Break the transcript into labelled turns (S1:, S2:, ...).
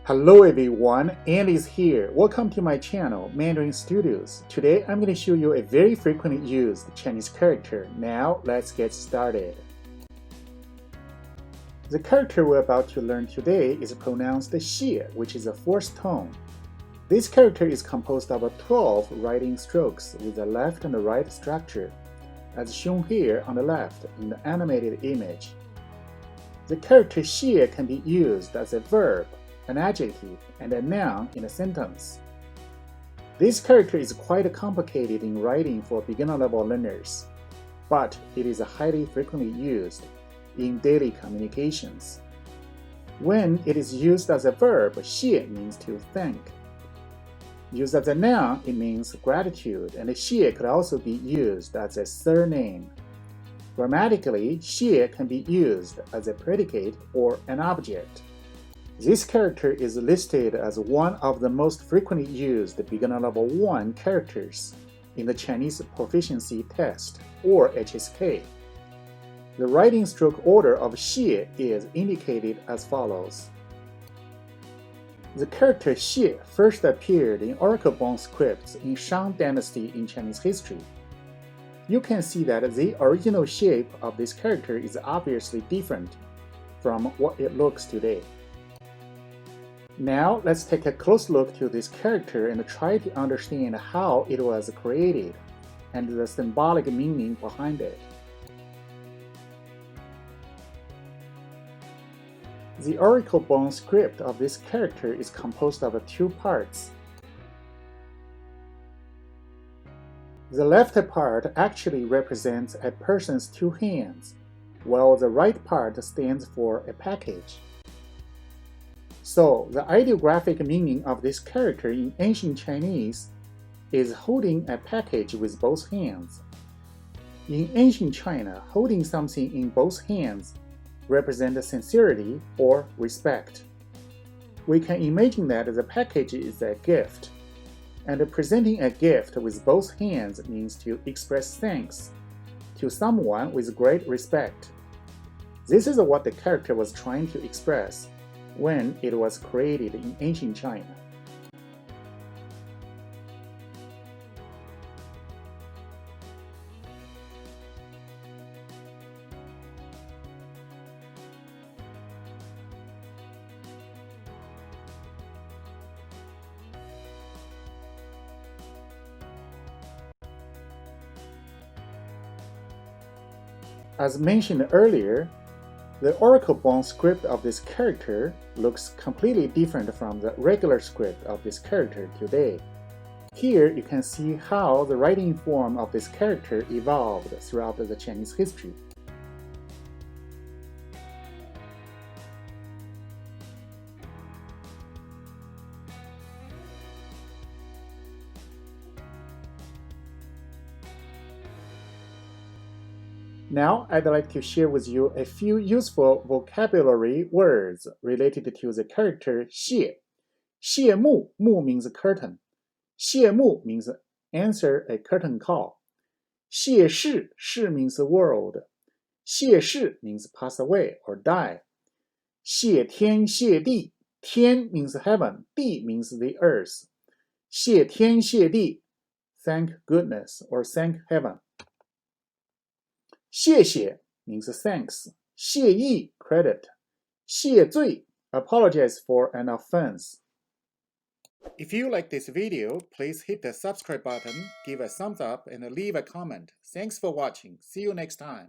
S1: Hello everyone, Andy is here. Welcome to my channel, Mandarin Studios. Today I'm going to show you a very frequently used Chinese character. Now let's get started. The character we're about to learn today is pronounced xie, which is a fourth tone. This character is composed of 12 writing strokes with a left and a right structure, as shown here on the left in the animated image. The character xie can be used as a verb, an adjective, and a noun in a sentence. This character is quite complicated in writing for beginner-level learners, but it is highly frequently used in daily communications. When it is used as a verb, 谢 means to thank. Used as a noun, it means gratitude, and 谢 could also be used as a surname. Grammatically, 谢 can be used as a predicate or an object. This character is listed as one of the most frequently used beginner level 1 characters in the Chinese proficiency test, or HSK. The writing stroke order of 谢 is indicated as follows. The character 谢 first appeared in oracle bone scripts in Shang Dynasty in Chinese history. You can see that the original shape of this character is obviously different from what it looks today. Now let's take a close look to this character and try to understand how it was created and the symbolic meaning behind it. The oracle bone script of this character is composed of 2 parts. The left part actually represents a person's 2 hands, while the right part stands for a package. So, the ideographic meaning of this character in ancient Chinese is holding a package with both hands. In ancient China, holding something in both hands represents sincerity or respect. We can imagine that the package is a gift, and presenting a gift with both hands means to express thanks to someone with great respect. This is what the character was trying to express when it was created in ancient China. As mentioned earlier, the oracle bone script of this character looks completely different from the regular script of this character today. Here you can see how the writing form of this character evolved throughout the Chinese history. Now, I'd like to share with you a few useful vocabulary words related to the character 谢. 谢幕, mu means curtain. 谢幕 means answer a curtain call. 谢世, shi means world. 谢世 means pass away or die. 谢天谢地, tian means heaven, di means the earth. 谢天谢地, thank goodness or thank heaven. 谢谢 means thanks. 谢意 credit. 谢罪 apologize for an offense. If you like this video, please hit the subscribe button, give a thumbs up, and leave a comment. Thanks for watching. See you next time.